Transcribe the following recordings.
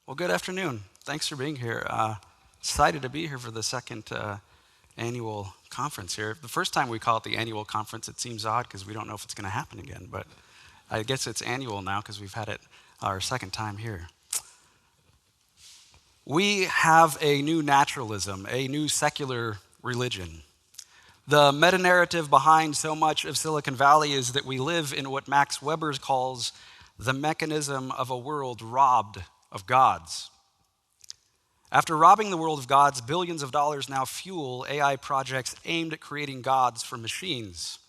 Well, good afternoon. Thanks for being here. Excited to be here for the second annual conference here. The first time we call it the annual conference, it seems odd because we don't know if it's going to happen again, but I guess it's annual now because we've had it our second time here. We have a new naturalism, a new secular religion. The meta-narrative behind so much of Silicon Valley is that we live in what Max Weber calls the mechanism of a world robbed of gods. After robbing the world of gods, billions of dollars now fuel AI projects aimed at creating gods for machines.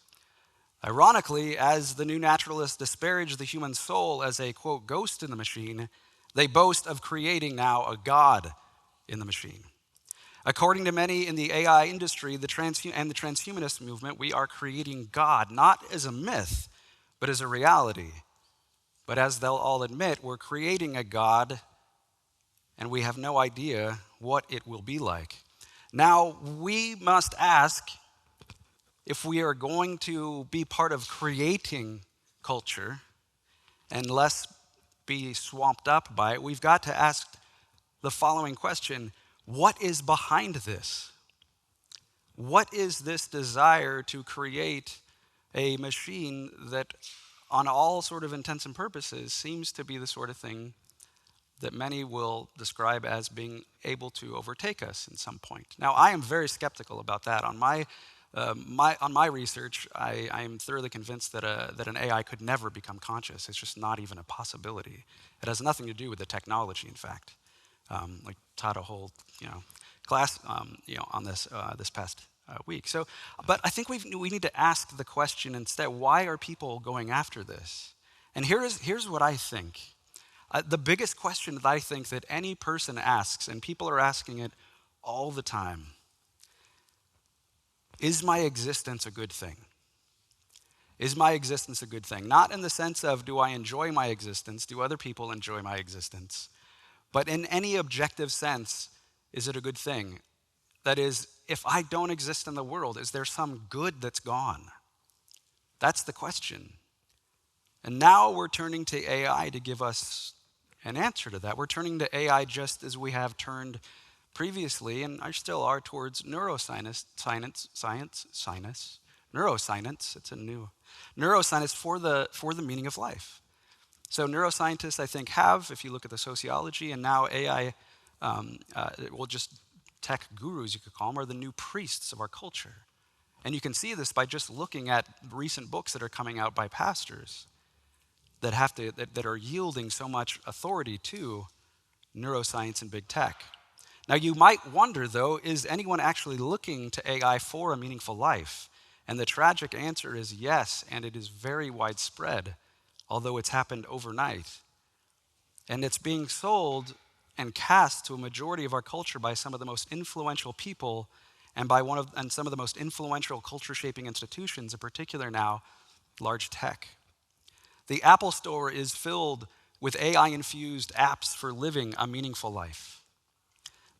Ironically, as the new naturalists disparage the human soul as a, quote, ghost in the machine, they boast of creating now a god in the machine. According to many in the AI industry and the transhumanist movement, we are creating God, not as a myth, but as a reality. But as they'll all admit, we're creating a God, and we have no idea what it will be like. Now, we must ask if we are going to be part of creating culture and less be swamped up by it, we've got to ask the following question: what is behind this? What is this desire to create a machine that, on all sort of intents and purposes, seems to be the sort of thing that many will describe as being able to overtake us at some point? Now, I am very skeptical about that. On my research, I am thoroughly convinced that an AI could never become conscious. It's just not even a possibility. It has nothing to do with the technology, in fact. Like taught a whole class on this past week. So, but I think we need to ask the question instead: why are people going after this? And here's what I think. The biggest question that I think that any person asks, and people are asking it all the time: is my existence a good thing? Is my existence a good thing? Not in the sense of, do I enjoy my existence? Do other people enjoy my existence? But in any objective sense, is it a good thing? That is, if I don't exist in the world, is there some good that's gone? That's the question. And now we're turning to AI to give us an answer to that. We're turning to AI just as we have turned previously, and I still are, towards neuroscience. It's a new neuroscience for the meaning of life. So neuroscientists, I think, have, if you look at the sociology, and now AI, just tech gurus, you could call them, are the new priests of our culture. And you can see this by just looking at recent books that are coming out by pastors that are yielding so much authority to neuroscience and big tech. Now, you might wonder, though, is anyone actually looking to AI for a meaningful life? And the tragic answer is yes, and it is very widespread, although it's happened overnight. And it's being sold and cast to a majority of our culture by some of the most influential people and by some of the most influential culture-shaping institutions, in particular now, large tech. The Apple Store is filled with AI-infused apps for living a meaningful life.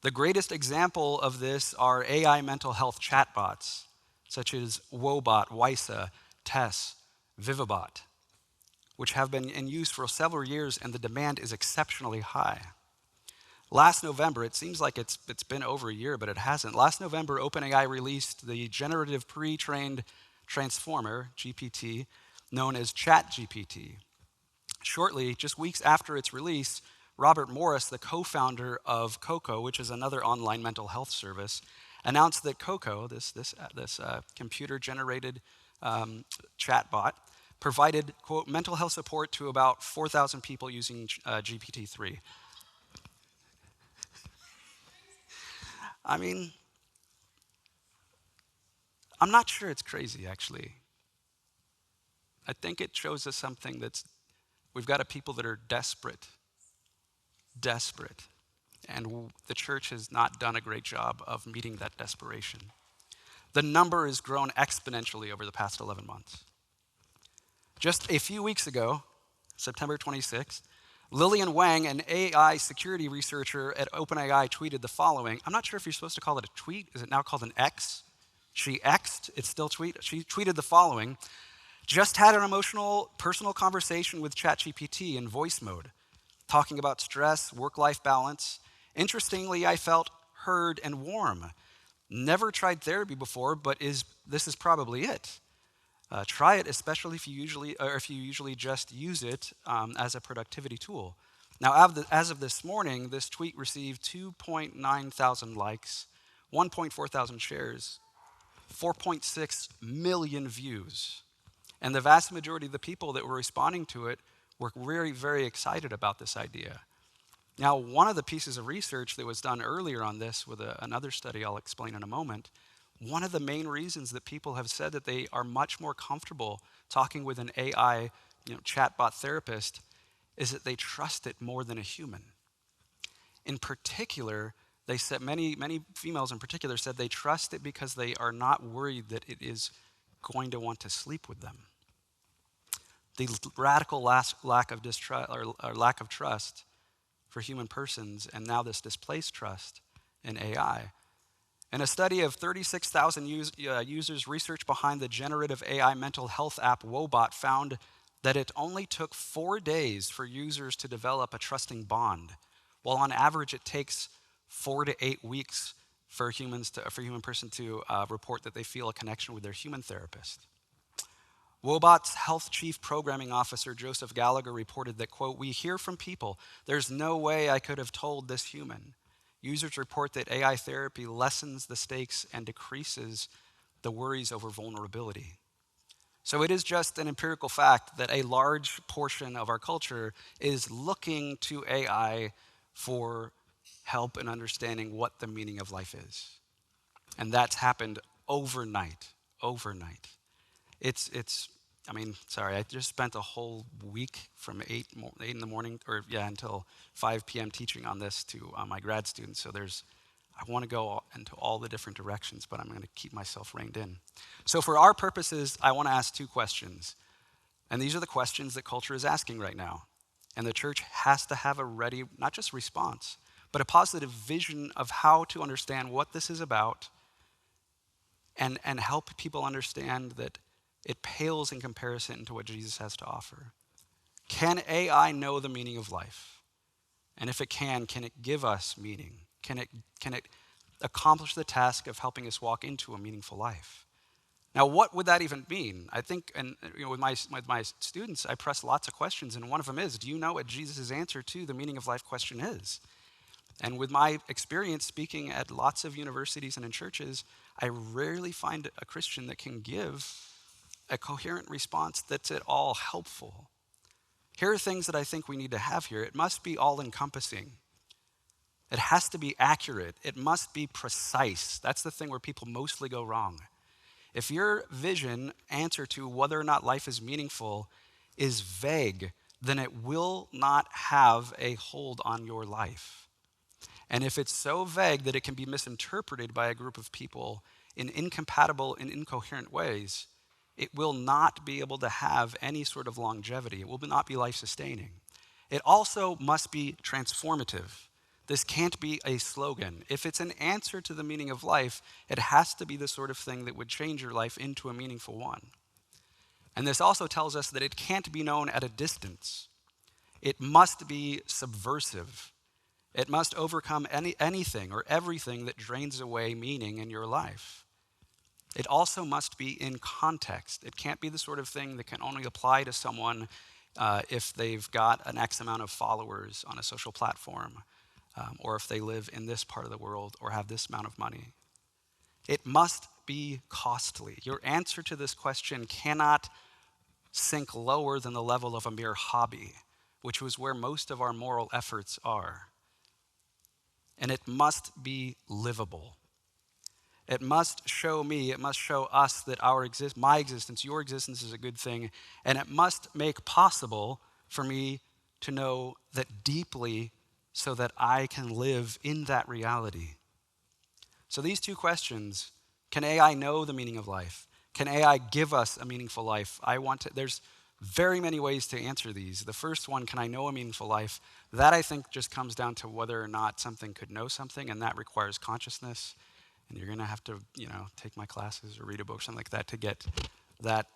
The greatest example of this are AI mental health chatbots, such as Wobot, Wysa, Tess, Vivabot, which have been in use for several years, and the demand is exceptionally high. Last November, it seems like it's been over a year, but it hasn't. Last November, OpenAI released the generative pre-trained transformer, GPT, known as ChatGPT. Shortly, just weeks after its release, Robert Morris, the co-founder of Coco, which is another online mental health service, announced that Coco, this computer-generated chatbot, provided, quote, mental health support to about 4,000 people using GPT-3. I mean, I'm not sure it's crazy, actually. I think it shows us something we've got a people that are desperate, and the church has not done a great job of meeting that desperation. The number has grown exponentially over the past 11 months. Just a few weeks ago, September 26th, Lillian Wang, an AI security researcher at OpenAI, tweeted the following. I'm not sure if you're supposed to call it a tweet. Is it now called an X? She X'd, it's still tweet. She tweeted the following: just had an emotional, personal conversation with ChatGPT in voice mode. talking about stress, work-life balance. Interestingly, I felt heard and warm. Never tried therapy before, but this is probably it. Try it, especially if you usually just use it as a productivity tool. Now, as of this morning, this tweet received 2.9 thousand likes, 1.4 thousand shares, 4.6 million views. And the vast majority of the people that were responding to it were very, very excited about this idea. Now, one of the pieces of research that was done earlier on this with another study I'll explain in a moment, one of the main reasons that people have said that they are much more comfortable talking with an AI, chatbot therapist is that they trust it more than a human. In particular, they said many females in particular said they trust it because they are not worried that it is going to want to sleep with them. The radical lack of distrust or lack of trust for human persons, and now this displaced trust in AI. In a study of 36,000 users, research behind the generative AI mental health app Woebot found that it only took 4 days for users to develop a trusting bond, while on average it takes 4 to 8 weeks for a human person to report that they feel a connection with their human therapist. Woebot's health chief programming officer, Joseph Gallagher, reported that, quote, "We hear from people, there's no way I could have told this human." Users report that AI therapy lessens the stakes and decreases the worries over vulnerability. So it is just an empirical fact that a large portion of our culture is looking to AI for help in understanding what the meaning of life is. And that's happened overnight. I just spent a whole week from 8 in the morning, until 5 p.m. teaching on this to my grad students. So I want to go into all the different directions, but I'm going to keep myself reined in. So for our purposes, I want to ask 2 questions. And these are the questions that culture is asking right now. And the church has to have a ready, not just response, but a positive vision of how to understand what this is about and help people understand that it pales in comparison to what Jesus has to offer. Can AI know the meaning of life? And if it can it give us meaning? Can it accomplish the task of helping us walk into a meaningful life? Now, what would that even mean? I think, with my students, I press lots of questions, and one of them is, do you know what Jesus' answer to the meaning of life question is? And with my experience speaking at lots of universities and in churches, I rarely find a Christian that can give a coherent response that's at all helpful. Here are things that I think we need to have here. It must be all-encompassing. It has to be accurate. It must be precise. That's the thing where people mostly go wrong. If your vision, answer to whether or not life is meaningful, is vague, then it will not have a hold on your life. And if it's so vague that it can be misinterpreted by a group of people in incompatible and incoherent ways, it will not be able to have any sort of longevity. It will not be life-sustaining. It also must be transformative. This can't be a slogan. If it's an answer to the meaning of life, it has to be the sort of thing that would change your life into a meaningful one. And this also tells us that it can't be known at a distance. It must be subversive. It must overcome anything or everything that drains away meaning in your life. It also must be in context. It can't be the sort of thing that can only apply to someone if they've got an X amount of followers on a social platform, or if they live in this part of the world or have this amount of money. It must be costly. Your answer to this question cannot sink lower than the level of a mere hobby, which was where most of our moral efforts are. And it must be livable. It must show me, it must show us that my existence, your existence is a good thing, and it must make possible for me to know that deeply so that I can live in that reality. So these 2 questions, can AI know the meaning of life? Can AI give us a meaningful life? There's very many ways to answer these. The first one, can I know a meaningful life? That I think just comes down to whether or not something could know something, and that requires consciousness. And you're going to have to, take my classes or read a book or something like that to get that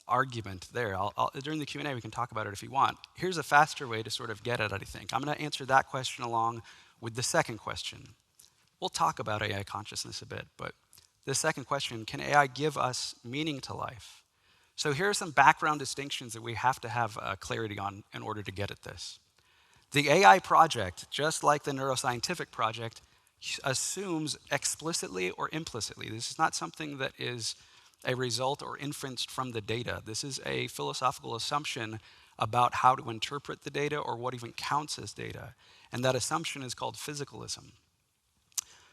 argument there. During the Q&A, we can talk about it if you want. Here's a faster way to sort of get at it, I think. I'm going to answer that question along with the second question. We'll talk about AI consciousness a bit, but the second question, can AI give us meaning to life? So here are some background distinctions that we have to have clarity on in order to get at this. The AI project, just like the neuroscientific project, assumes explicitly or implicitly. This is not something that is a result or inferenced from the data. This is a philosophical assumption about how to interpret the data or what even counts as data. And that assumption is called physicalism.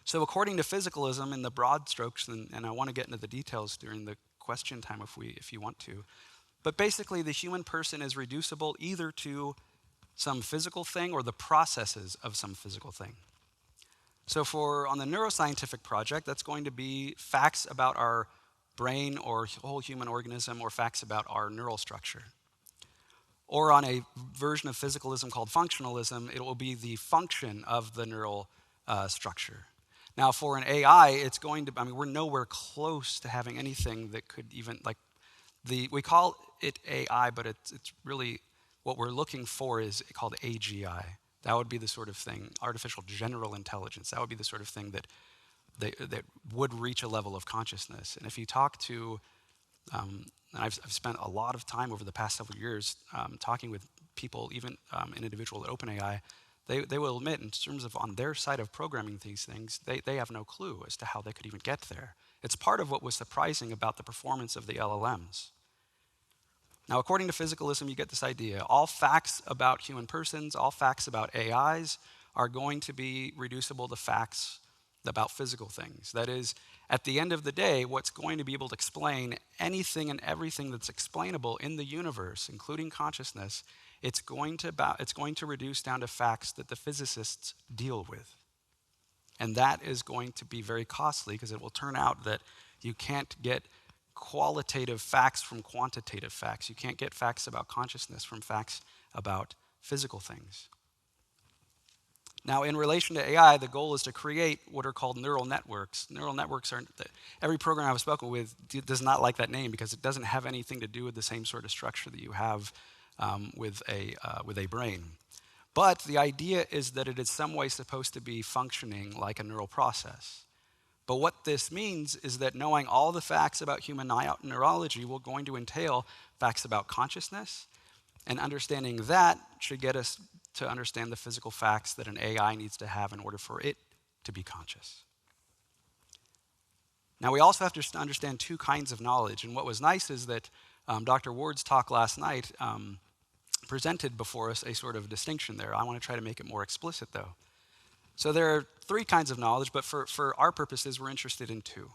So according to physicalism, in the broad strokes, and I want to get into the details during the question time if you want to, but basically the human person is reducible either to some physical thing or the processes of some physical thing. So on the neuroscientific project, that's going to be facts about our brain or whole human organism or facts about our neural structure. Or on a version of physicalism called functionalism, it will be the function of the neural structure. Now for an AI, it's going to, we're nowhere close to having anything that could even, we call it AI, but it's really, what we're looking for is called AGI. That would be the sort of thing, artificial general intelligence, that would be the sort of thing that would reach a level of consciousness. And if you talk to, and I've spent a lot of time over the past several years talking with people, even an individual at OpenAI, they will admit in terms of on their side of programming these things, they have no clue as to how they could even get there. It's part of what was surprising about the performance of the LLMs. Now, according to physicalism, you get this idea. All facts about human persons, all facts about AIs are going to be reducible to facts about physical things. That is, at the end of the day, what's going to be able to explain anything and everything that's explainable in the universe, including consciousness, it's going to reduce down to facts that the physicists deal with. And that is going to be very costly because it will turn out that you can't get qualitative facts from quantitative facts. You can't get facts about consciousness from facts about physical things. Now, in relation to AI, the goal is to create what are called neural networks. Neural networks aren't, every program I've spoken with does not like that name because it doesn't have anything to do with the same sort of structure that you have with a brain. But the idea is that it is some way supposed to be functioning like a neural process. But what this means is that knowing all the facts about human neurology will going to entail facts about consciousness, and understanding that should get us to understand the physical facts that an AI needs to have in order for it to be conscious. Now, we also have to understand two kinds of knowledge, and what was nice is that Dr. Ward's talk last night presented before us a sort of distinction there. I want to try to make it more explicit, though. So there are three kinds of knowledge, but for our purposes, we're interested in two.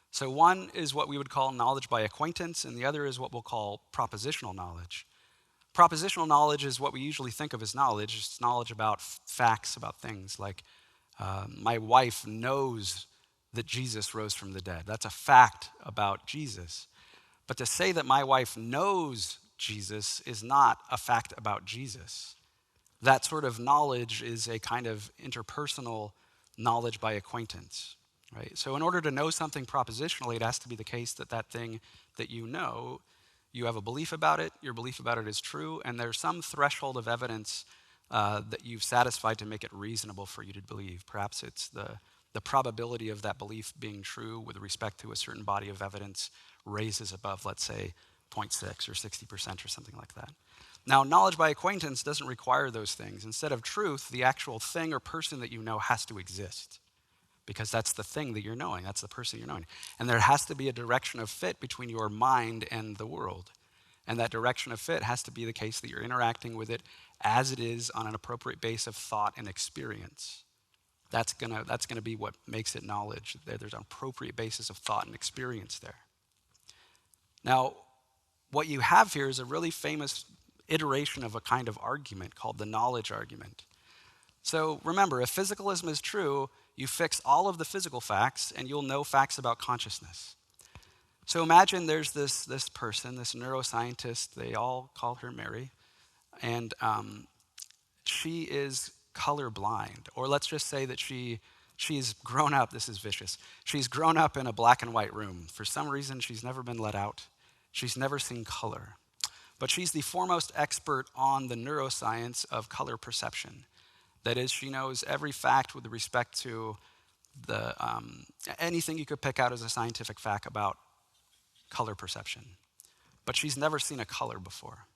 So one is what we would call knowledge by acquaintance, and the other is what we'll call propositional knowledge. Propositional knowledge is what we usually think of as knowledge. It's knowledge about facts, about things like my wife knows that Jesus rose from the dead. That's a fact about Jesus. But to say that my wife knows Jesus is not a fact about Jesus. That sort of knowledge is a kind of interpersonal knowledge by acquaintance, right? So in order to know something propositionally, it has to be the case that that thing that you know, you have a belief about it, your belief about it is true, and there's some threshold of evidence that you've satisfied to make it reasonable for you to believe. Perhaps it's the probability of that belief being true with respect to a certain body of evidence raises above, let's say, 0.6 or 60% or something like that. Now, knowledge by acquaintance doesn't require those things. Instead of truth, the actual thing or person that you know has to exist because that's the thing that you're knowing, that's the person you're knowing. And there has to be a direction of fit between your mind and the world. And that direction of fit has to be the case that you're interacting with it as it is on an appropriate base of thought and experience. That's gonna be what makes it knowledge. There's an appropriate basis of thought and experience there. Now, what you have here is a really famous iteration of a kind of argument called the knowledge argument. So remember, if physicalism is true, you fix all of the physical facts and you'll know facts about consciousness. So imagine there's this person, this neuroscientist, they all call her Mary, and she is colorblind. Or let's just say that she's grown up, this is vicious, she's grown up in a black and white room. For some reason, she's never been let out. She's never seen color. But she's the foremost expert on the neuroscience of color perception. That is, she knows every fact with respect to anything you could pick out as a scientific fact about color perception. But she's never seen a color before.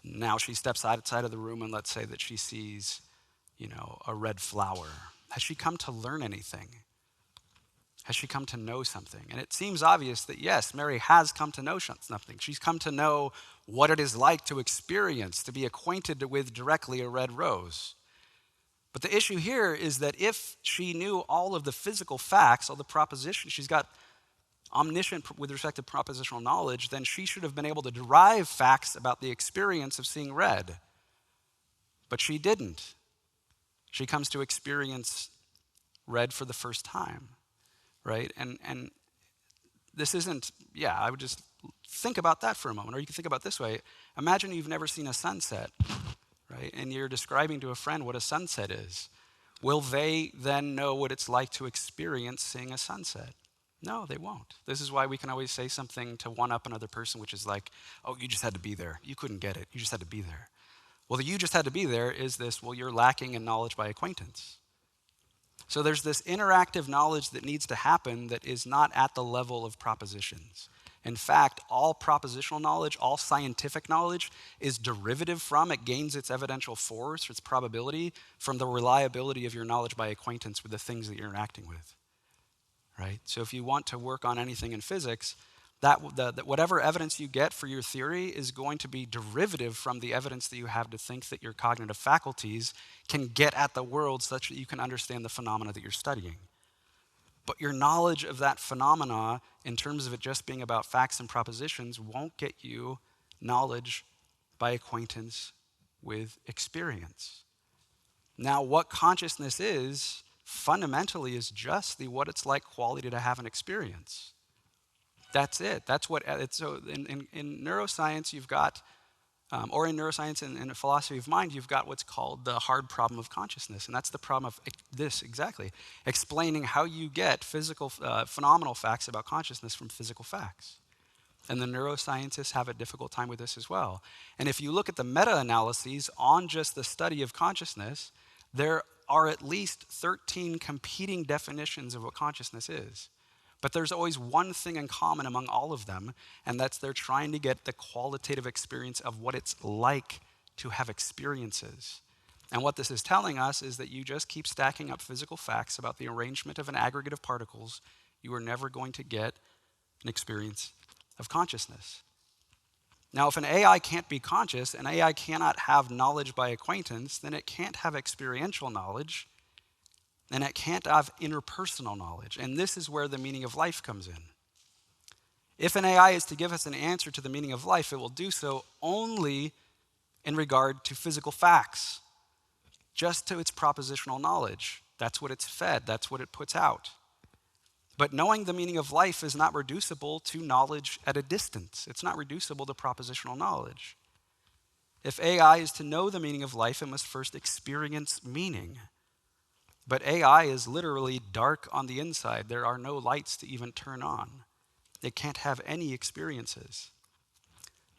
Now she steps outside of the room and let's say that she sees, a red flower. Has she come to learn anything? Has she come to know something? And it seems obvious that yes, Mary has come to know something. She's come to know what it is like to experience, to be acquainted with directly a red rose. But the issue here is that if she knew all of the physical facts, all the propositions, she's got omniscient with respect to propositional knowledge, then she should have been able to derive facts about the experience of seeing red. But she didn't. She comes to experience red for the first time, right? And this isn't, I would just think about that for a moment. Or you can think about it this way. Imagine you've never seen a sunset, right? And you're describing to a friend what a sunset is. Will they then know what it's like to experience seeing a sunset? No, they won't. This is why we can always say something to one-up another person, which is like, oh, you just had to be there. You couldn't get it. You just had to be there. Well, the you just had to be there is this, well, you're lacking in knowledge by acquaintance. So there's this interactive knowledge that needs to happen that is not at the level of propositions. In fact, all propositional knowledge, all scientific knowledge is derivative from, it gains its evidential force, its probability, from the reliability of your knowledge by acquaintance with the things that you're interacting with. Right? So if you want to work on anything in physics, that whatever evidence you get for your theory is going to be derivative from the evidence that you have to think that your cognitive faculties can get at the world such that you can understand the phenomena that you're studying. But your knowledge of that phenomena, in terms of it just being about facts and propositions, won't get you knowledge by acquaintance with experience. Now, what consciousness is, fundamentally is just the what it's like quality to have an experience. That's it. That's what it's. So in neuroscience, you've got, or in neuroscience and in philosophy of mind, you've got what's called the hard problem of consciousness. And that's the problem of this, exactly. Explaining how you get physical, phenomenal facts about consciousness from physical facts. And the neuroscientists have a difficult time with this as well. And if you look at the meta-analyses on just the study of consciousness, there are at least 13 competing definitions of what consciousness is. But there's always one thing in common among all of them, and that's they're trying to get the qualitative experience of what it's like to have experiences. And what this is telling us is that you just keep stacking up physical facts about the arrangement of an aggregate of particles, you are never going to get an experience of consciousness. Now, if an AI can't be conscious, an AI cannot have knowledge by acquaintance, then it can't have experiential knowledge, and it can't have interpersonal knowledge. And this is where the meaning of life comes in. If an AI is to give us an answer to the meaning of life, it will do so only in regard to physical facts, just to its propositional knowledge. That's what it's fed, that's what it puts out. But knowing the meaning of life is not reducible to knowledge at a distance. It's not reducible to propositional knowledge. If AI is to know the meaning of life, it must first experience meaning. But AI is literally dark on the inside. There are no lights to even turn on. It can't have any experiences.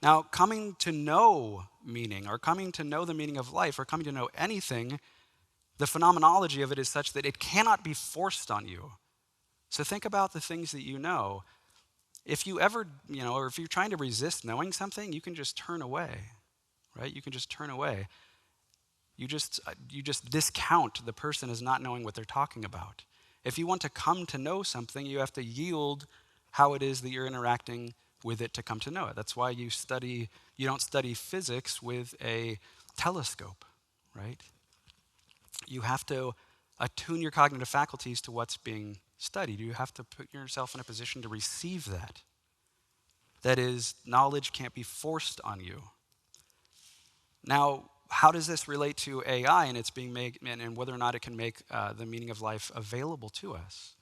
Now, coming to know meaning, or coming to know the meaning of life, or coming to know anything, the phenomenology of it is such that it cannot be forced on you. So think about the things that you know. If you ever, or if you're trying to resist knowing something, you can just turn away, right? You can just turn away. You just discount the person as not knowing what they're talking about. If you want to come to know something, you have to yield how it is that you're interacting with it to come to know it. That's why you don't study physics with a telescope, right? You have to attune your cognitive faculties to what's being studied. You have to put yourself in a position to receive that. That is, knowledge can't be forced on you. Now, how does this relate to AI and its being made, and whether or not it can make the meaning of life available to us?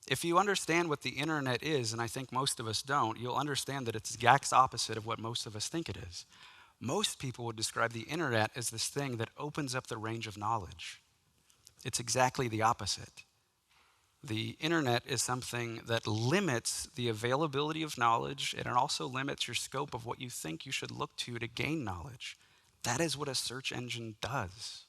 If you understand what the internet is, and I think most of us don't, you'll understand that it's the exact opposite of what most of us think it is. Most people would describe the internet as this thing that opens up the range of knowledge. It's exactly the opposite. The internet is something that limits the availability of knowledge, and it also limits your scope of what you think you should look to gain knowledge. That is what a search engine does,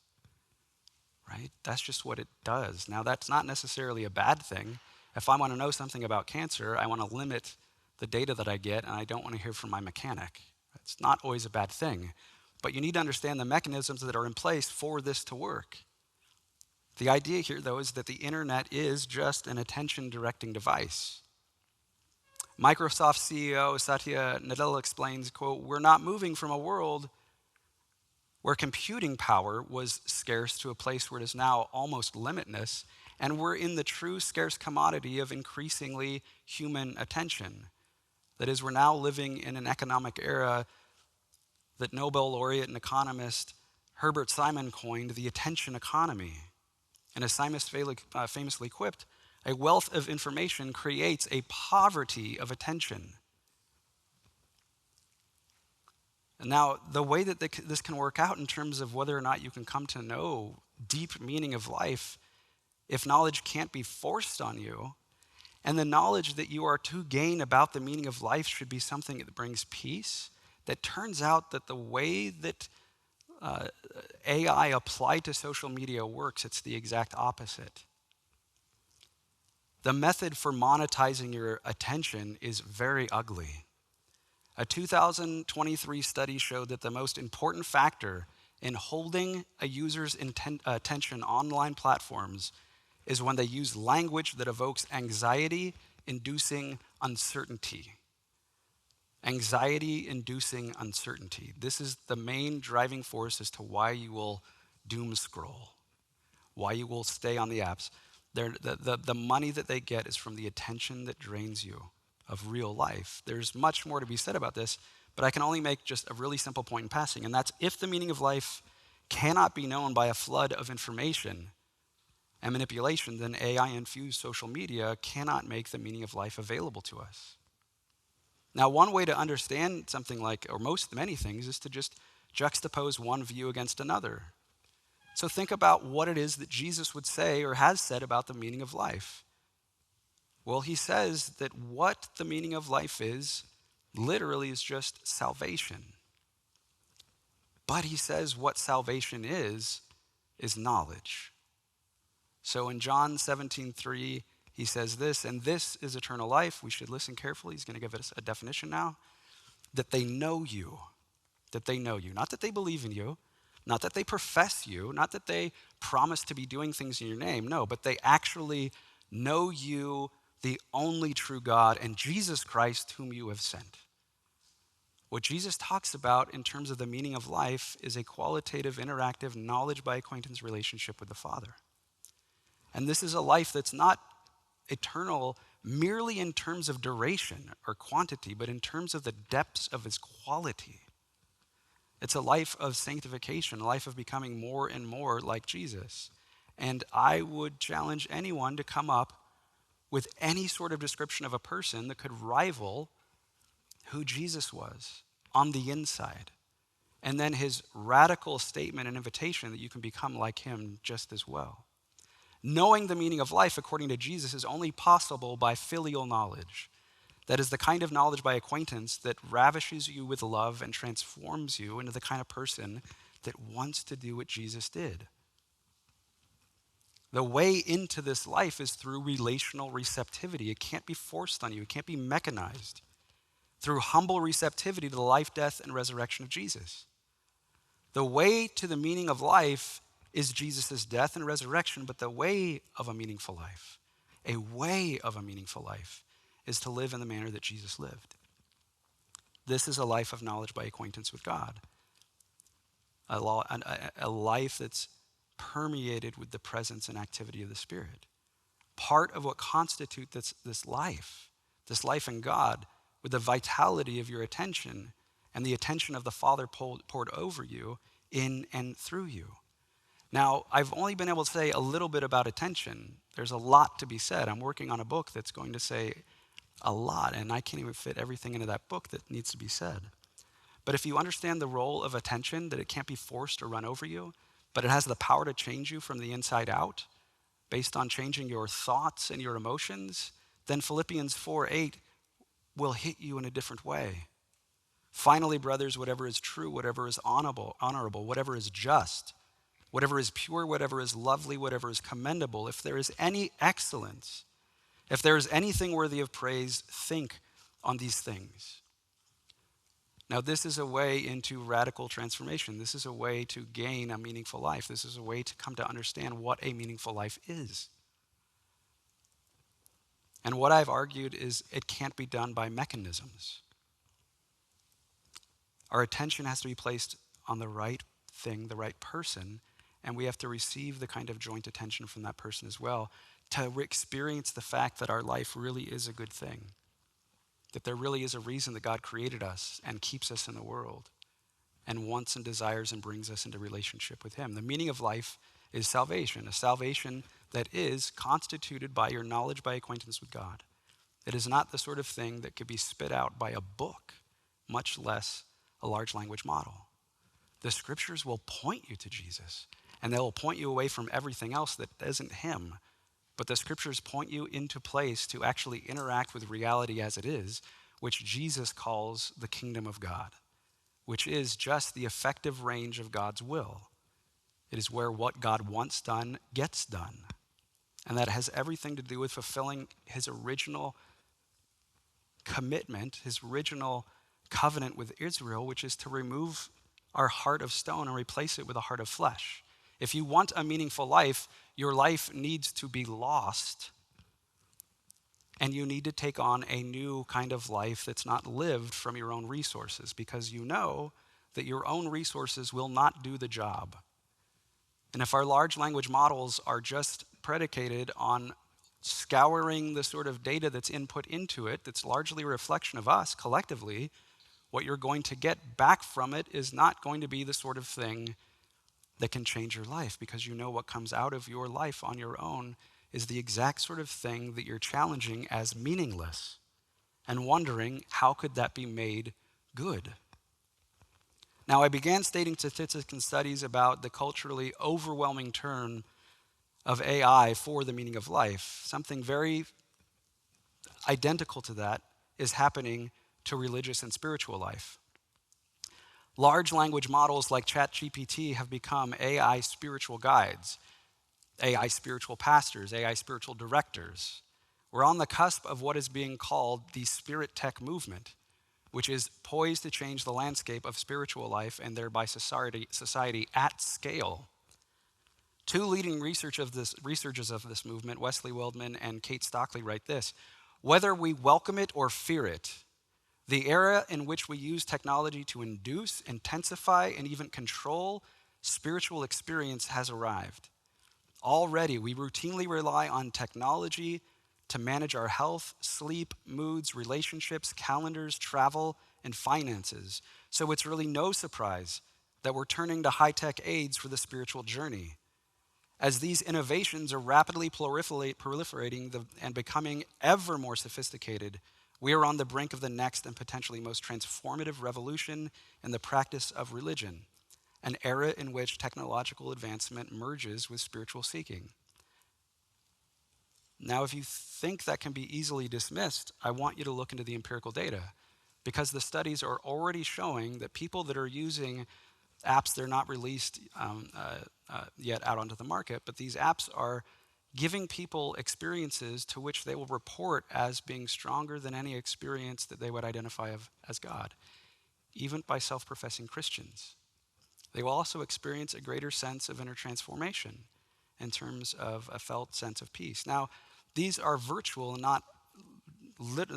right? That's just what it does. Now, that's not necessarily a bad thing. If I want to know something about cancer, I want to limit the data that I get, and I don't want to hear from my mechanic. It's not always a bad thing. But you need to understand the mechanisms that are in place for this to work. The idea here, though, is that the internet is just an attention-directing device. Microsoft CEO Satya Nadella explains, quote, "We're not moving from a world where computing power was scarce to a place where it is now almost limitless, and we're in the true scarce commodity of increasingly human attention. That is, we're now living in an economic era that Nobel laureate and economist Herbert Simon coined the attention economy. And as Simon famously quipped, a wealth of information creates a poverty of attention." And now, the way that this can work out in terms of whether or not you can come to know deep meaning of life, if knowledge can't be forced on you, and the knowledge that you are to gain about the meaning of life should be something that brings peace, that turns out that the way that AI applied to social media works, it's the exact opposite. The method for monetizing your attention is very ugly. A 2023 study showed that the most important factor in holding a user's attention on online platforms is when they use language that evokes anxiety-inducing uncertainty. Anxiety-inducing uncertainty. This is the main driving force as to why you will doom scroll, why you will stay on the apps. The money that they get is from the attention that drains you of real life. There's much more to be said about this, but I can only make just a really simple point in passing, and that's if the meaning of life cannot be known by a flood of information and manipulation, then AI-infused social media cannot make the meaning of life available to us. Now, one way to understand something like, or many things, is to just juxtapose one view against another. So think about what it is that Jesus would say or has said about the meaning of life. Well, he says that what the meaning of life is, literally, is just salvation. But he says what salvation is knowledge. So in John 17:3, he says this, "And this is eternal life." We should listen carefully. He's going to give us a definition now. That they know you. That they know you. Not that they believe in you. Not that they profess you. Not that they promise to be doing things in your name. No, but they actually know you, the only true God, and Jesus Christ, whom you have sent. What Jesus talks about in terms of the meaning of life is a qualitative, interactive, knowledge by acquaintance relationship with the Father. And this is a life that's not eternal merely in terms of duration or quantity, but in terms of the depths of its quality. It's a life of sanctification, a life of becoming more and more like Jesus. And I would challenge anyone to come up with any sort of description of a person that could rival who Jesus was on the inside. And then his radical statement and invitation that you can become like him just as well. Knowing the meaning of life, according to Jesus, is only possible by filial knowledge. That is the kind of knowledge by acquaintance that ravishes you with love and transforms you into the kind of person that wants to do what Jesus did. The way into this life is through relational receptivity. It can't be forced on you. It can't be mechanized. Through humble receptivity to the life, death, and resurrection of Jesus. The way to the meaning of life is Jesus' death and resurrection, but the way of a meaningful life, is to live in the manner that Jesus lived. This is a life of knowledge by acquaintance with God. A life that's permeated with the presence and activity of the Spirit. Part of what constitutes this life in God, with the vitality of your attention and the attention of the Father poured over you in and through you. Now, I've only been able to say a little bit about attention. There's a lot to be said. I'm working on a book that's going to say a lot, and I can't even fit everything into that book that needs to be said. But if you understand the role of attention, that it can't be forced or run over you, but it has the power to change you from the inside out, based on changing your thoughts and your emotions, then Philippians 4:8 will hit you in a different way. Finally, brothers, whatever is true, whatever is honorable, whatever is just, whatever is pure, whatever is lovely, whatever is commendable, if there is any excellence, if there is anything worthy of praise, think on these things. Now, this is a way into radical transformation. This is a way to gain a meaningful life. This is a way to come to understand what a meaningful life is. And what I've argued is it can't be done by mechanisms. Our attention has to be placed on the right thing, the right person, and we have to receive the kind of joint attention from that person as well to experience the fact that our life really is a good thing, that there really is a reason that God created us and keeps us in the world and wants and desires and brings us into relationship with him. The meaning of life is salvation, a salvation that is constituted by your knowledge by acquaintance with God. It is not the sort of thing that could be spit out by a book, much less a large language model. The scriptures will point you to Jesus, and they will point you away from everything else that isn't him. But the scriptures point you into place to actually interact with reality as it is, which Jesus calls the kingdom of God, which is just the effective range of God's will. It is where what God wants done gets done. And that has everything to do with fulfilling his original commitment, his original covenant with Israel, which is to remove our heart of stone and replace it with a heart of flesh. If you want a meaningful life, your life needs to be lost, and you need to take on a new kind of life that's not lived from your own resources, because you know that your own resources will not do the job. And if our large language models are just predicated on scouring the sort of data that's input into it, that's largely a reflection of us collectively, what you're going to get back from it is not going to be the sort of thing that can change your life, because you know what comes out of your life on your own is the exact sort of thing that you're challenging as meaningless and wondering how could that be made good. Now, I began stating statistics and studies about the culturally overwhelming turn of AI for the meaning of life. Something very identical to that is happening to religious and spiritual life. Large language models like ChatGPT have become AI spiritual guides, AI spiritual pastors, AI spiritual directors. We're on the cusp of what is being called the spirit tech movement, which is poised to change the landscape of spiritual life and thereby society at scale. Two leading researchers of this movement, Wesley Wildman and Kate Stockley, write this: whether we welcome it or fear it, the era in which we use technology to induce, intensify, and even control spiritual experience has arrived. Already, we routinely rely on technology to manage our health, sleep, moods, relationships, calendars, travel, and finances. So it's really no surprise that we're turning to high-tech aids for the spiritual journey. As these innovations are rapidly proliferating and becoming ever more sophisticated, we are on the brink of the next and potentially most transformative revolution in the practice of religion, an era in which technological advancement merges with spiritual seeking. Now, if you think that can be easily dismissed, I want you to look into the empirical data, because the studies are already showing that people that are using apps, they're not released yet out onto the market, but these apps are giving people experiences to which they will report as being stronger than any experience that they would identify as God, even by self-professing Christians. They will also experience a greater sense of inner transformation in terms of a felt sense of peace. Now, these are virtual and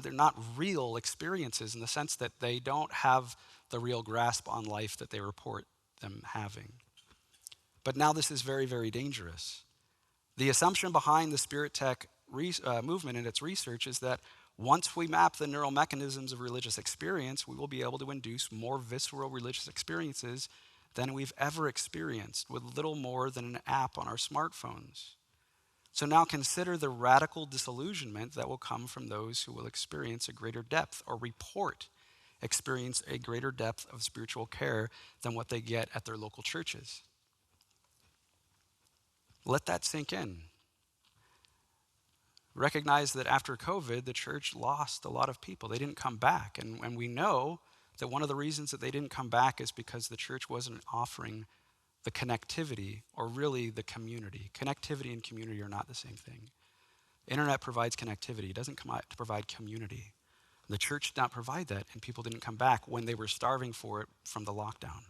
they're not real experiences in the sense that they don't have the real grasp on life that they report them having. But now this is very, very dangerous. The assumption behind the spirit tech movement and its research is that once we map the neural mechanisms of religious experience, we will be able to induce more visceral religious experiences than we've ever experienced with little more than an app on our smartphones. So now consider the radical disillusionment that will come from those who will experience a greater depth or experience a greater depth of spiritual care than what they get at their local churches. Let that sink in. Recognize that after COVID, the church lost a lot of people. They didn't come back. And we know that one of the reasons that they didn't come back is because the church wasn't offering the connectivity, or really the community. Connectivity and community are not the same thing. Internet provides connectivity. It doesn't come out to provide community. The church did not provide that, and people didn't come back when they were starving for it from the lockdown.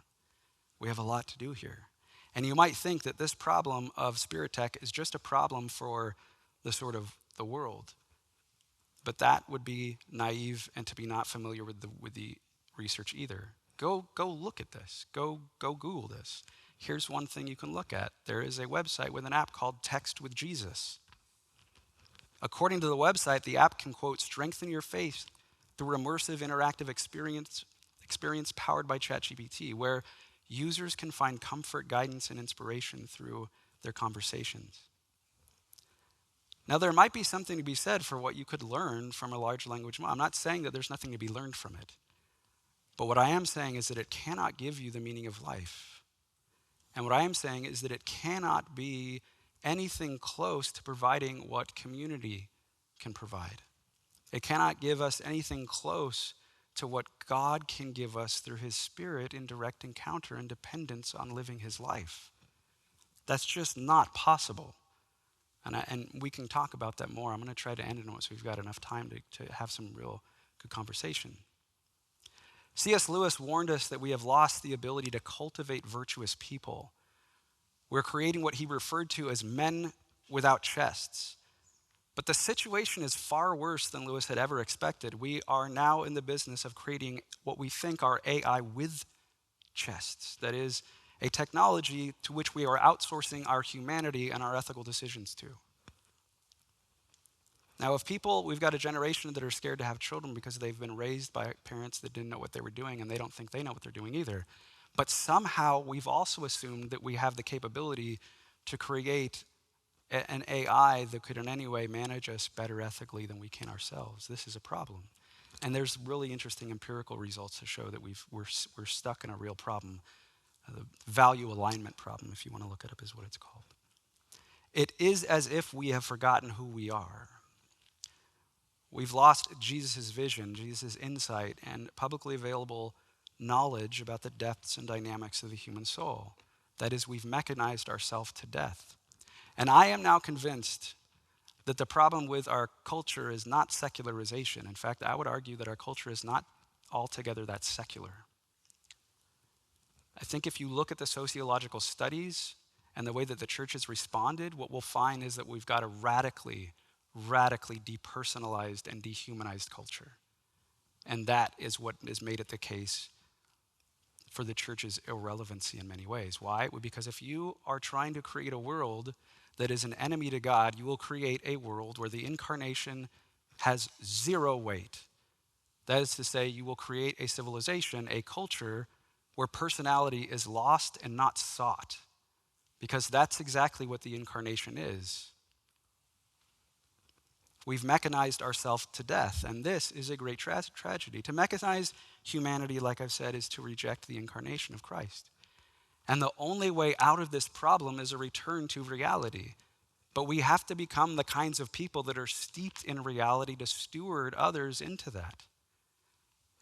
We have a lot to do here. And you might think that this problem of spirit tech is just a problem for the sort of the world. But that would be naive and to be not familiar with the research either. Go look at this. Go Google this. Here's one thing you can look at. There is a website with an app called Text with Jesus. According to the website, the app can, quote, strengthen your faith through immersive interactive experience powered by ChatGPT, where users can find comfort, guidance, and inspiration through their conversations. Now, there might be something to be said for what you could learn from a large language model. I'm not saying that there's nothing to be learned from it. But what I am saying is that it cannot give you the meaning of life. And what I am saying is that it cannot be anything close to providing what community can provide. It cannot give us anything close to what God can give us through his Spirit in direct encounter and dependence on living his life. That's just not possible. And we can talk about that more. I'm going to try to end it so we've got enough time to have some real good conversation. C.S. Lewis warned us that we have lost the ability to cultivate virtuous people. We're creating what he referred to as men without chests. But the situation is far worse than Lewis had ever expected. We are now in the business of creating what we think are AI with chests. That is, a technology to which we are outsourcing our humanity and our ethical decisions to. Now, we've got a generation that are scared to have children because they've been raised by parents that didn't know what they were doing, and they don't think they know what they're doing either. But somehow we've also assumed that we have the capability to create an AI that could in any way manage us better ethically than we can ourselves. This is a problem. And there's really interesting empirical results to show that we're stuck in a real problem. The value alignment problem, if you want to look it up, is what it's called. It is as if we have forgotten who we are. We've lost Jesus' vision, Jesus' insight, and publicly available knowledge about the depths and dynamics of the human soul. That is, we've mechanized ourselves to death. And I am now convinced that the problem with our culture is not secularization. In fact, I would argue that our culture is not altogether that secular. I think if you look at the sociological studies and the way that the church has responded, what we'll find is that we've got a radically depersonalized and dehumanized culture. And that is what has made it the case for the church's irrelevancy in many ways. Why? Because if you are trying to create a world that is an enemy to God, you will create a world where the incarnation has zero weight. That is to say, you will create a civilization, a culture, where personality is lost and not sought. Because that's exactly what the incarnation is. We've mechanized ourselves to death, and this is a great tragedy. To mechanize humanity, like I've said, is to reject the incarnation of Christ. And the only way out of this problem is a return to reality. But we have to become the kinds of people that are steeped in reality to steward others into that.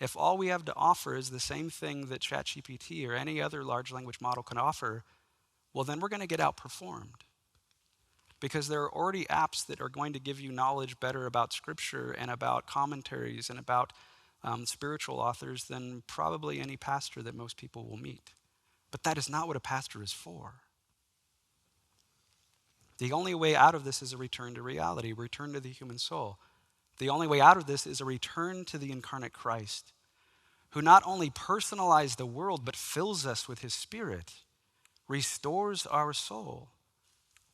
If all we have to offer is the same thing that ChatGPT or any other large language model can offer, well, then we're going to get outperformed. Because there are already apps that are going to give you knowledge better about scripture and about commentaries and about spiritual authors than probably any pastor that most people will meet. But that is not what a pastor is for. The only way out of this is a return to reality, a return to the human soul. The only way out of this is a return to the incarnate Christ, who not only personalized the world, but fills us with his Spirit, restores our soul,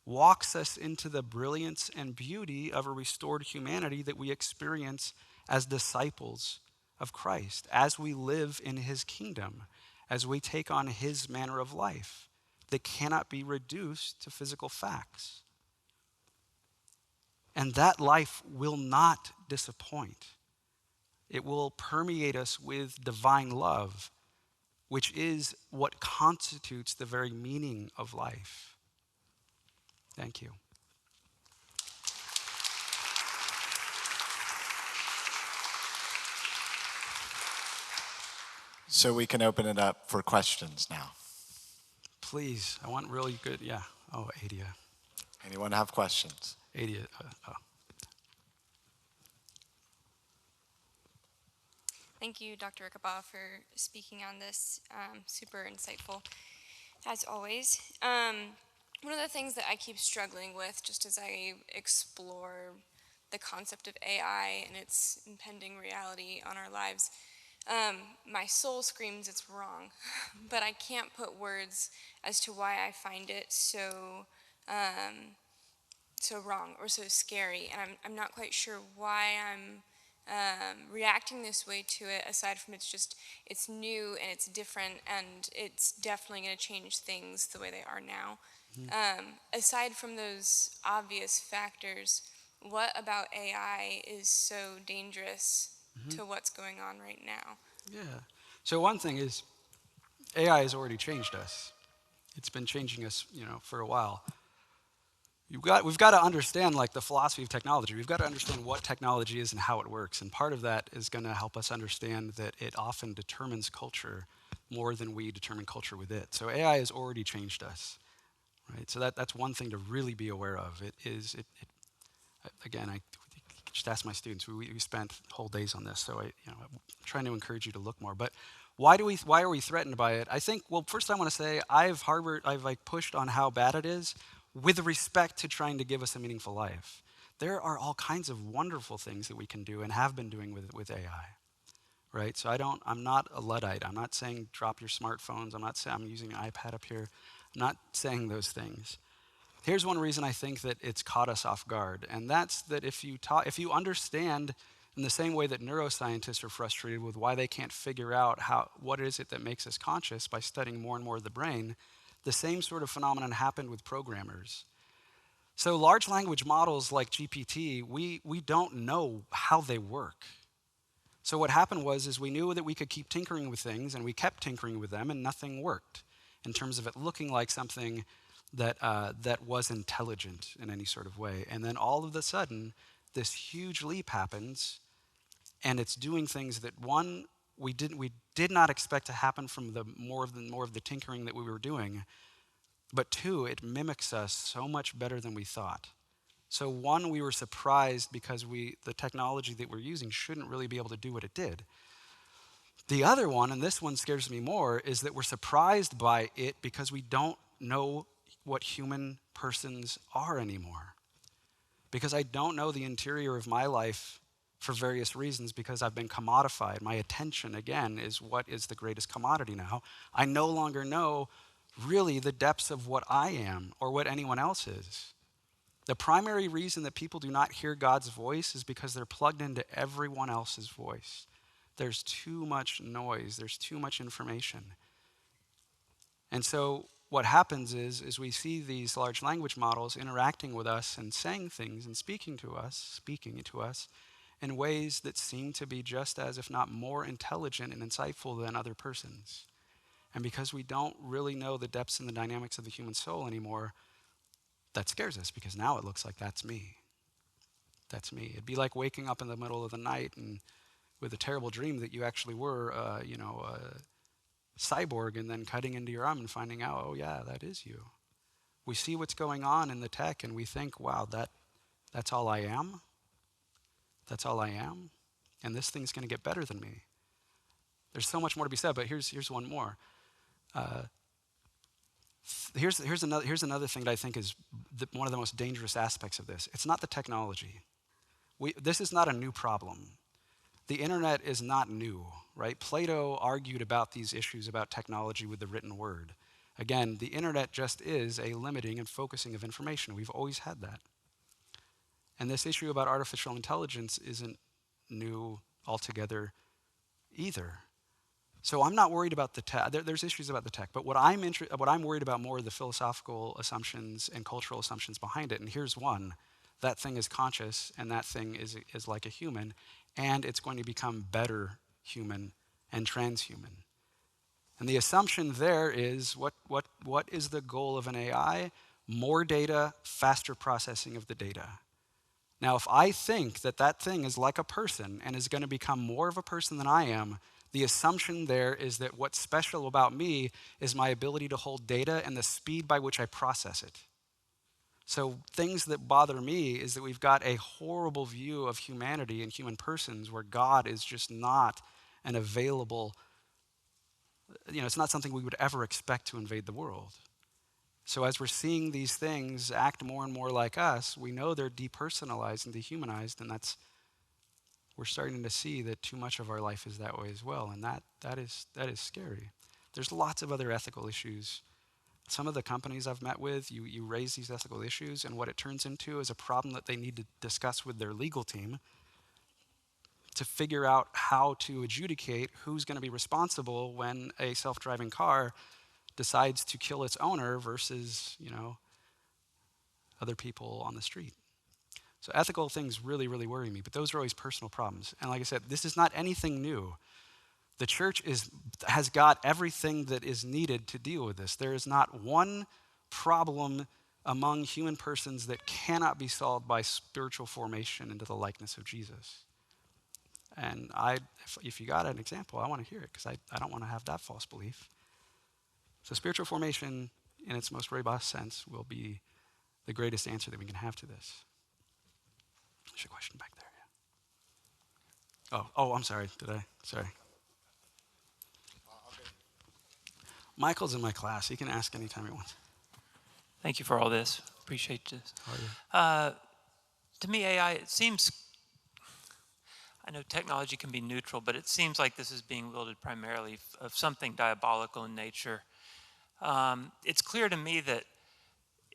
walks us into the brilliance and beauty of a restored humanity that we experience as disciples of Christ, as we live in his kingdom, as we take on his manner of life that cannot be reduced to physical facts. And that life will not disappoint. It will permeate us with divine love, which is what constitutes the very meaning of life. Thank you. So we can open it up for questions now. Please, I want really good, yeah. Oh, Adia. Anyone have questions? Adia, Thank you, Dr. Rickabaugh, for speaking on this. Super insightful, as always. One of the things that I keep struggling with, just as I explore the concept of AI and its impending reality on our lives, my soul screams it's wrong, but I can't put words as to why I find it so wrong or so scary, and I'm not quite sure why I'm reacting this way to it, aside from it's new and it's different and it's definitely going to change things the way they are now. Aside from those obvious factors, what about AI is so dangerous to what's going on right now? yeah. So one thing is, AI has already changed us. It's been changing us, for a while. We've got to understand like the philosophy of technology. We've got to understand what technology is and how it works. And part of that is going to help us understand that it often determines culture more than we determine culture with it. So AI has already changed us, right? So that's one thing to really be aware of. Again, I just ask my students. We spent whole days on this, so I'm trying to encourage you to look more. But why are we threatened by it? I think, well, first I want to say I've pushed on how bad it is with respect to trying to give us a meaningful life. There are all kinds of wonderful things that we can do and have been doing with AI, right? So I'm not a Luddite. I'm not saying drop your smartphones. I'm not saying I'm using an iPad up here. I'm not saying those things. Here's one reason I think that it's caught us off guard, and that's that if you understand in the same way that neuroscientists are frustrated with why they can't figure out what is it that makes us conscious by studying more and more of the brain, the same sort of phenomenon happened with programmers. So large language models like GPT, we don't know how they work. So what happened is we knew that we could keep tinkering with things, and we kept tinkering with them, and nothing worked in terms of it looking like something that was intelligent in any sort of way. And then all of a sudden, this huge leap happens, and it's doing things that we did not expect to happen from the more of the tinkering that we were doing. But two, it mimics us so much better than we thought. So one, we were surprised because the technology that we're using shouldn't really be able to do what it did. The other one, and this one scares me more, is that we're surprised by it because we don't know what human persons are anymore. Because I don't know the interior of my life for various reasons, because I've been commodified. My attention, again, is what is the greatest commodity now. I no longer know really the depths of what I am or what anyone else is. The primary reason that people do not hear God's voice is because they're plugged into everyone else's voice. There's too much noise. There's too much information. And so what happens is we see these large language models interacting with us and saying things and speaking to us in ways that seem to be just as, if not more intelligent and insightful than other persons. And because we don't really know the depths and the dynamics of the human soul anymore, that scares us, because now it looks like that's me. That's me. It'd be like waking up in the middle of the night and with a terrible dream that you actually were, a cyborg, and then cutting into your arm and finding out, oh yeah, that is you. We see what's going on in the tech and we think, wow, that's all I am. That's all I am. And this thing's going to get better than me. There's so much more to be said, but here's one more. Here's another thing that I think is one of the most dangerous aspects of this. It's not the technology. This is not a new problem. The internet is not new, right? Plato argued about these issues about technology with the written word. Again, the internet just is a limiting and focusing of information. We've always had that. And this issue about artificial intelligence isn't new altogether either. So I'm not worried about the tech. There's issues about the tech, but what I'm worried about more are the philosophical assumptions and cultural assumptions behind it. And here's one: that thing is conscious, and that thing is like a human, and it's going to become better human and transhuman. And the assumption there is what is the goal of an AI? More data, faster processing of the data. Now, if I think that thing is like a person and is going to become more of a person than I am, The assumption there is that what's special about me is my ability to hold data and the speed by which I process it. So things that bother me is that we've got a horrible view of humanity and human persons where God is just not an available, it's not something we would ever expect to invade the world. So as we're seeing these things act more and more like us, we know they're depersonalized and dehumanized, and we're starting to see that too much of our life is that way as well, and that is scary. There's lots of other ethical issues. Some of the companies I've met with, you raise these ethical issues, and what it turns into is a problem that they need to discuss with their legal team to figure out how to adjudicate who's going to be responsible when a self-driving car decides to kill its owner versus, other people on the street. So ethical things really, really worry me, but those are always personal problems. And like I said, this is not anything new. The church has got everything that is needed to deal with this. There is not one problem among human persons that cannot be solved by spiritual formation into the likeness of Jesus. And if you got an example, I want to hear it, because I don't want to have that false belief. So spiritual formation, in its most robust sense, will be the greatest answer that we can have to this. There's a question back there. Yeah. Oh, I'm sorry. Sorry. Michael's in my class. He can ask anytime he wants. Thank you for all this. Appreciate this. Oh, yeah. To me, AI, it seems, I know technology can be neutral, but it seems like this is being wielded primarily of something diabolical in nature. It's clear to me that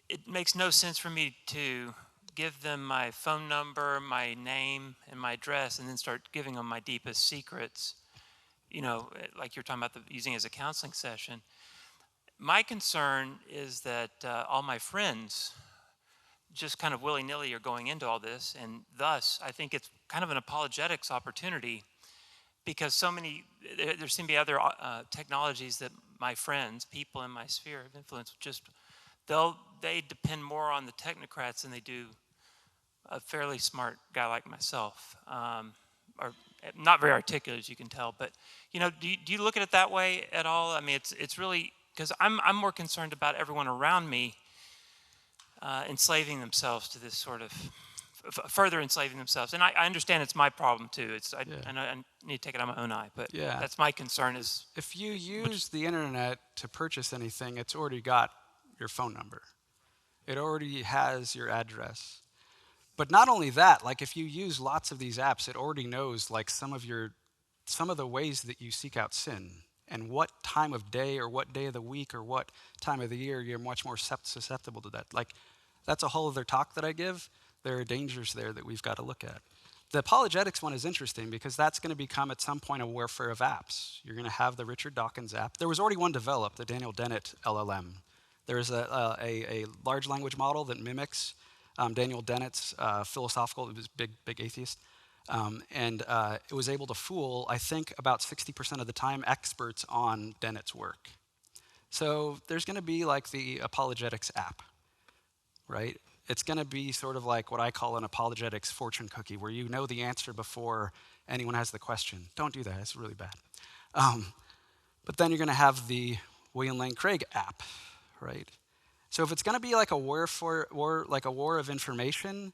it makes no sense for me to give them my phone number, my name, and my address, and then start giving them my deepest secrets, like you're talking about using it as a counseling session. My concern is that all my friends just kind of willy-nilly are going into all this, and thus I think it's kind of an apologetics opportunity, because there seem to be other technologies that my friends, people in my sphere of influence, they depend more on the technocrats than they do a fairly smart guy like myself, or not very articulate, as you can tell. But do you look at it that way at all? I mean, it's really, because I'm more concerned about everyone around me enslaving themselves to this sort of further enslaving themselves. And I understand it's my problem too. I need to take it on my own eye, but that's my concern. Is if you use the internet to purchase anything, it's already got your phone number. It already has your address. But not only that, like if you use lots of these apps, it already knows like some of the ways that you seek out sin, and what time of day or what day of the week or what time of the year you're much more susceptible to that. Like that's a whole other talk that I give. There are dangers there that we've got to look at. The apologetics one is interesting because that's going to become at some point a warfare of apps. You're going to have the Richard Dawkins app. There was already one developed, the Daniel Dennett LLM. There is a large language model that mimics Daniel Dennett's philosophical, he was a big atheist, and it was able to fool, I think, about 60% of the time, experts on Dennett's work. So there's going to be like the apologetics app, right? It's going to be sort of like what I call an apologetics fortune cookie, where you know the answer before anyone has the question. Don't do that, it's really bad. But then you're going to have the William Lane Craig app, right? So if it's going to be like a war of information,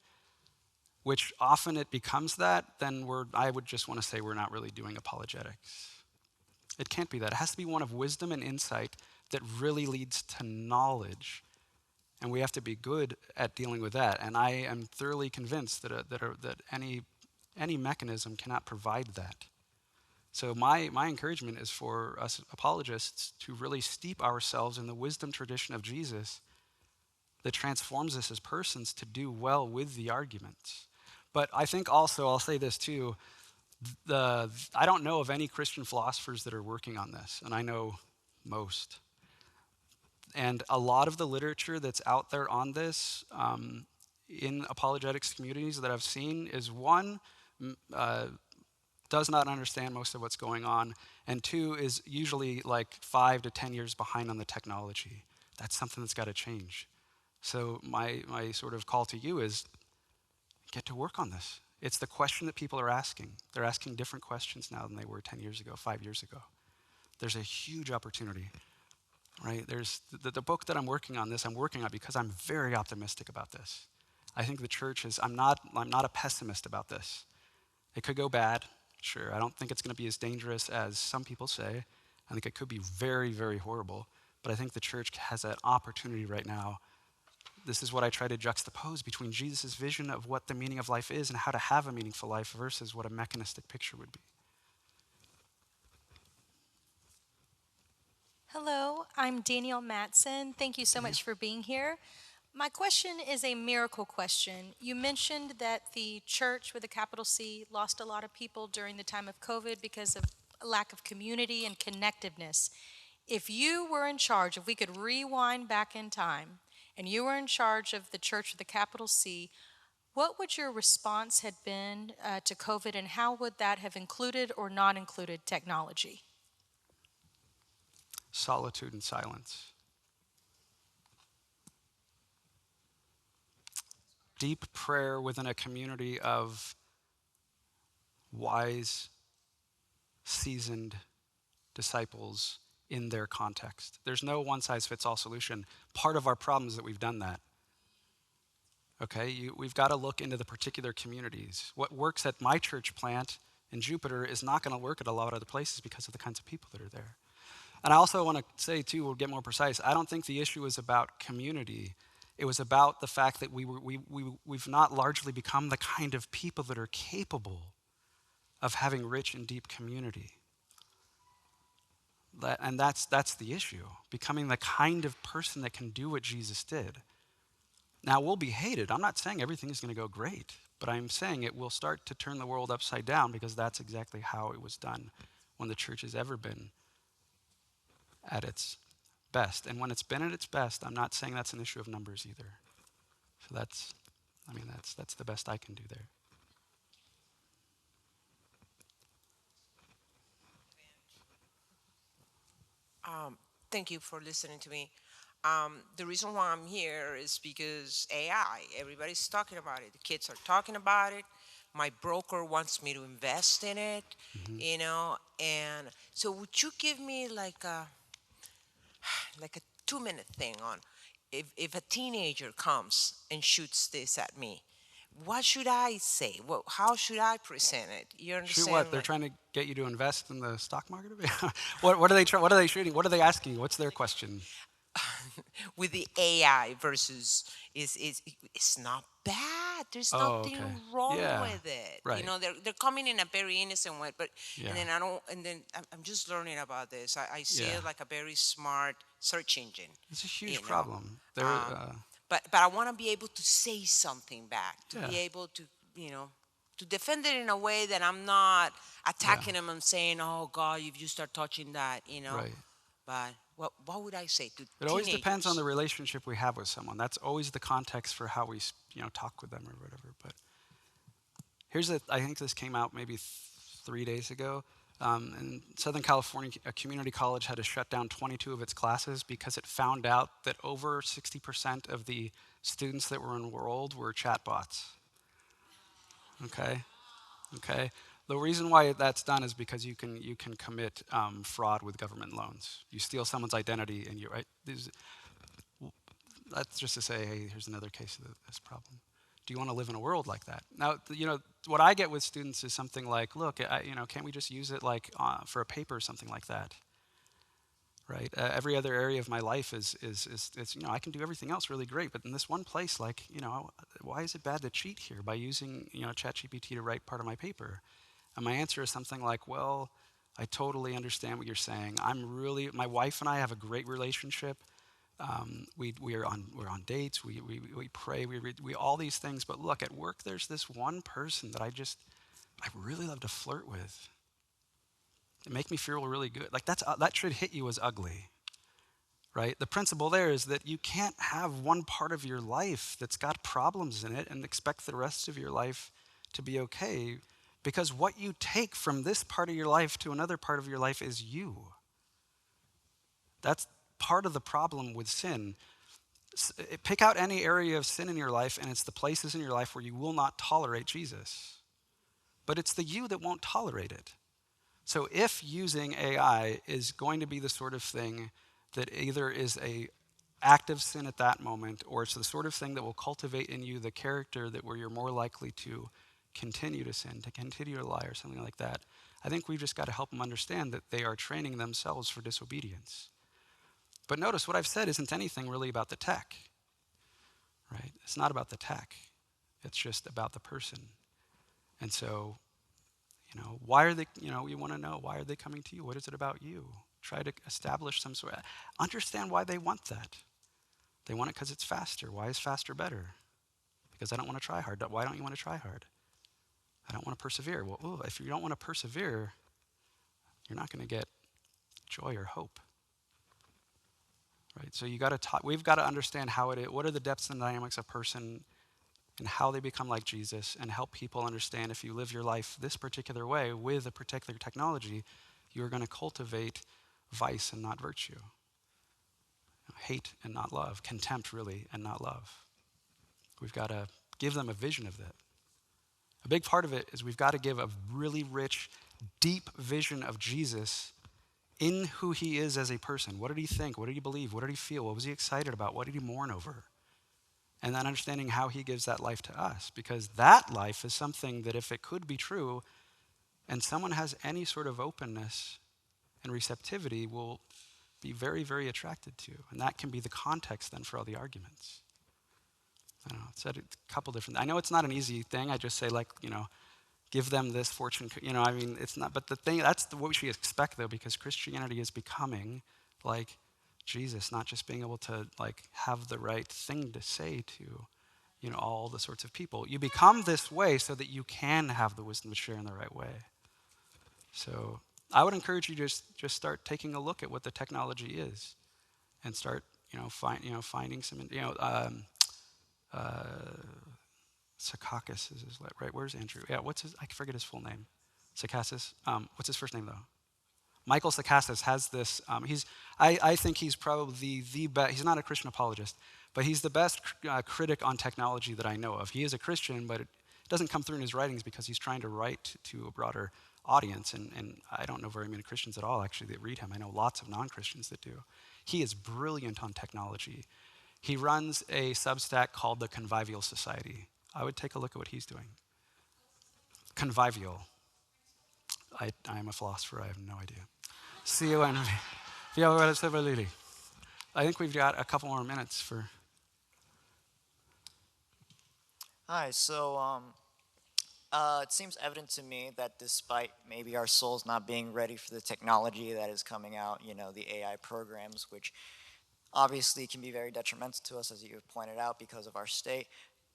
which often it becomes that, then I would just want to say we're not really doing apologetics. It can't be that. It has to be one of wisdom and insight that really leads to knowledge. And we have to be good at dealing with that. And I am thoroughly convinced that any mechanism cannot provide that. So my encouragement is for us apologists to really steep ourselves in the wisdom tradition of Jesus that transforms us as persons to do well with the arguments. But I think also, I'll say this too, I don't know of any Christian philosophers that are working on this, and I know most. And a lot of the literature that's out there on this in apologetics communities that I've seen is one, does not understand most of what's going on, and two, is usually like 5 to 10 years behind on the technology. That's something that's got to change. So my sort of call to you is get to work on this. It's the question that people are asking. They're asking different questions now than they were 10 years ago, 5 years ago. There's a huge opportunity, right? There's the book that I'm working on because I'm very optimistic about this. I think the church is, I'm not a pessimist about this. It could go bad, sure. I don't think it's going to be as dangerous as some people say. I think it could be very, very horrible. But I think the church has an opportunity right now. This is what I try to juxtapose between Jesus' vision of what the meaning of life is and how to have a meaningful life versus what a mechanistic picture would be. Hello, I'm Danielle Matson. Thank you so much for being here. My question is a miracle question. You mentioned that the church with a capital C lost a lot of people during the time of COVID because of a lack of community and connectiveness. If you were in charge, if we could rewind back in time, and you were in charge of the church with a capital C, what would your response have been to COVID, and how would that have included or not included technology? Solitude and silence. Deep prayer within a community of wise, seasoned disciples in their context. There's no one-size-fits-all solution. Part of our problem is that we've done that. Okay, we've got to look into the particular communities. What works at my church plant in Jupiter is not going to work at a lot of other places because of the kinds of people that are there. And I also want to say, too, we'll get more precise, I don't think the issue is about community. It was about the fact that we've not largely become the kind of people that are capable of having rich and deep community. And that's the issue, becoming the kind of person that can do what Jesus did. Now, we'll be hated. I'm not saying everything is going to go great, but I'm saying it will start to turn the world upside down because that's exactly how it was done when the church has ever been at its best. And when it's been at its best, I'm not saying that's an issue of numbers either. So that's the best I can do there. Thank you for listening to me. The reason why I'm here is because AI, everybody's talking about it. The kids are talking about it. My broker wants me to invest in it, and so would you give me like a 2-minute thing on if a teenager comes and shoots this at me, what should I say? How should I present it? You understand? Shoot what? They're trying to get you to invest in the stock market? What are they shooting? What are they asking you? What's their question? With the AI versus it's not bad. There's nothing wrong with it. Right. They're coming in a very innocent way, but Yeah. and then I'm just learning about this. I see it like a very smart search engine. It's a huge problem. But I want to be able to say something back, to be able to to defend it in a way that I'm not attacking them and saying, "Oh God, if you start touching that," Right. But what would I say to It always depends on the teenagers? relationship we have with someone. That's always the context for how we talk with them or whatever. But I think this came out maybe 3 days ago. In Southern California, a community college had to shut down 22 of its classes because it found out that over 60% of the students that were enrolled were chatbots. Okay? The reason why that's done is because you can commit fraud with government loans. You steal someone's identity, and that's just to say, hey, here's another case of this problem. Do you want to live in a world like that? Now, what I get with students is something like, look, can't we just use it like for a paper or something like that? Right? Every other area of my life is I can do everything else really great, but in this one place, why is it bad to cheat here by using ChatGPT to write part of my paper? And my answer is something like, well, I totally understand what you're saying. My wife and I have a great relationship. We're on dates. We pray. We read all these things. But look, at work, there's this one person that I really love to flirt with. It make me feel really good. Like that should hit you as ugly, right? The principle there is that you can't have one part of your life that's got problems in it and expect the rest of your life to be okay, because what you take from this part of your life to another part of your life is you. That's part of the problem with sin. Pick out any area of sin in your life, and it's the places in your life where you will not tolerate Jesus. but it's the you that won't tolerate it. So if using AI is going to be the sort of thing that either is a active sin at that moment, or it's the sort of thing that will cultivate in you the character that where you're more likely to continue to sin, to continue to lie, or something like that, I think we've just got to help them understand that they are training themselves for disobedience. But notice what I've said isn't anything really about the tech, right? It's not about the tech. It's just about the person. And so, why are they, you want to know, why are they coming to you? What is it about you? Try to establish some sort of, understand why they want that. They want it because it's faster. Why is faster better? Because I don't want to try hard. Why don't you want to try hard? I don't want to persevere. Well, if you don't want to persevere, you're not going to get joy or hope. Right? So we've got to understand how it is, what are the depths and dynamics of person and how they become like Jesus, and help people understand if you live your life this particular way with a particular technology, you're going to cultivate vice and not virtue. Hate and not love. Contempt, really, and not love. We've got to give them a vision of that. A big part of it is we've got to give a really rich, deep vision of Jesus in who he is as a person. What did he think? What did he believe? What did he feel? What was he excited about? What did he mourn over? And then understanding how he gives that life to us. Because that life is something that if it could be true, and someone has any sort of openness and receptivity, will be very, very attracted to. And that can be the context then for all the arguments. I don't know, it's said a couple different, I know it's not an easy thing. I just say give them this fortune, it's not, but the thing, that's what we should expect though, because Christianity is becoming like Jesus, not just being able to have the right thing to say to, all the sorts of people. You become this way so that you can have the wisdom to share in the right way. So I would encourage you just start taking a look at what the technology is, and start, finding some, Sakakis is his, right? Where's Andrew? Yeah, I forget his full name. Sakakis. What's his first name though? Michael Sakakis has this, I think he's probably the best, he's not a Christian apologist, but he's the best critic on technology that I know of. He is a Christian, but it doesn't come through in his writings because he's trying to write to a broader audience, and I don't know very many Christians at all actually that read him. I know lots of non-Christians that do. He is brilliant on technology. He runs a Substack called the Convivial Society. I would take a look at what he's doing. Convivial. I am a philosopher, I have no idea. See you in I think we've got a couple more minutes for... Hi, so it seems evident to me that despite maybe our souls not being ready for the technology that is coming out, the AI programs, which obviously can be very detrimental to us, as you have pointed out, because of our state,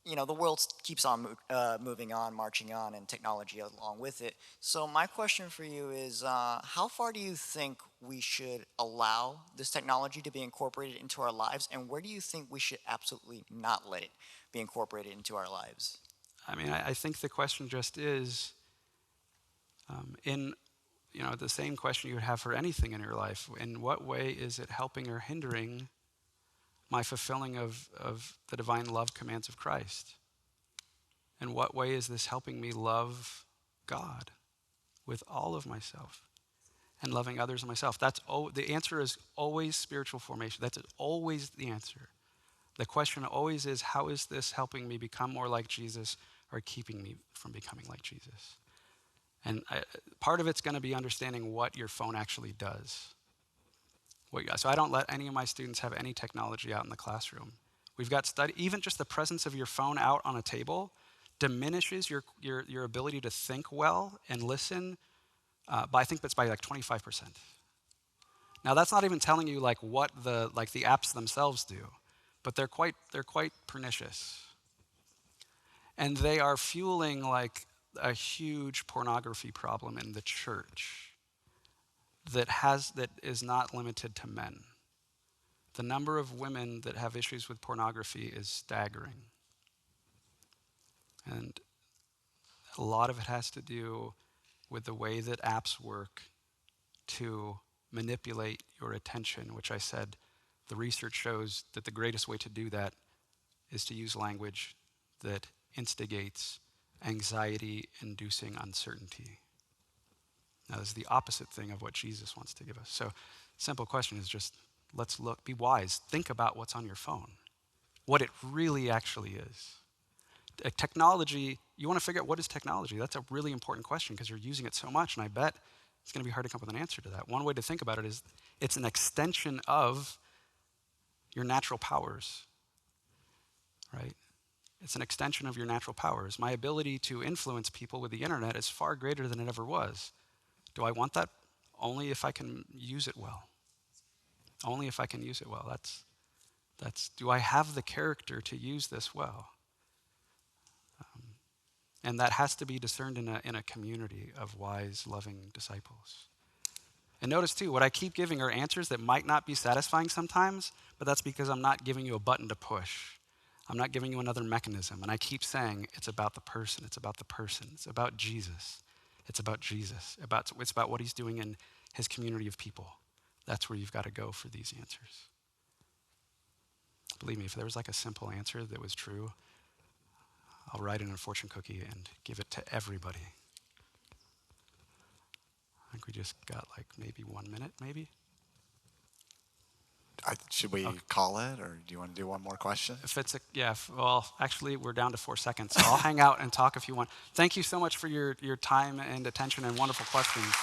the world keeps on moving on, marching on, and technology along with it. So my question for you is, how far do you think we should allow this technology to be incorporated into our lives, and where do you think we should absolutely not let it be incorporated into our lives? I think the question just is, the same question you would have for anything in your life. In what way is it helping or hindering my fulfilling of the divine love commands of Christ? In what way is this helping me love God with all of myself and loving others and myself? The answer is always spiritual formation. That's always the answer. The question always is, how is this helping me become more like Jesus or keeping me from becoming like Jesus? And part of it's going to be understanding what your phone actually does. So I don't let any of my students have any technology out in the classroom. We've got even just the presence of your phone out on a table diminishes your ability to think well and listen. I think that's by 25%. Now that's not even telling you what the apps themselves do, but they're quite pernicious, and they are fueling a huge pornography problem in the church that is not limited to men. The number of women that have issues with pornography is staggering. And a lot of it has to do with the way that apps work to manipulate your attention, which I said the research shows that the greatest way to do that is to use language that instigates anxiety-inducing uncertainty. Now, this is the opposite thing of what Jesus wants to give us. So, simple question is just, let's look, be wise, think about what's on your phone, what it really actually is. Technology, you want to figure out what is technology? That's a really important question because you're using it so much, and I bet it's going to be hard to come up with an answer to that. One way to think about it is it's an extension of your natural powers, right? It's an extension of your natural powers. My ability to influence people with the internet is far greater than it ever was. Do I want that? Only if I can use it well. Only if I can use it well. That's do I have the character to use this well? And that has to be discerned in a community of wise, loving disciples. And notice too, what I keep giving are answers that might not be satisfying sometimes, but that's because I'm not giving you a button to push. I'm not giving you another mechanism. And I keep saying it's about the person, it's about the person, it's about Jesus. It's about Jesus. It's about what he's doing in his community of people. That's where you've got to go for these answers. Believe me, if there was like a simple answer that was true, I'll write it in a fortune cookie and give it to everybody. I think we just got like maybe 1 minute, maybe? Should we call it, or do you want to do one more question? Well, actually, we're down to 4 seconds, so I'll hang out and talk if you want. Thank you so much for your time and attention and wonderful questions.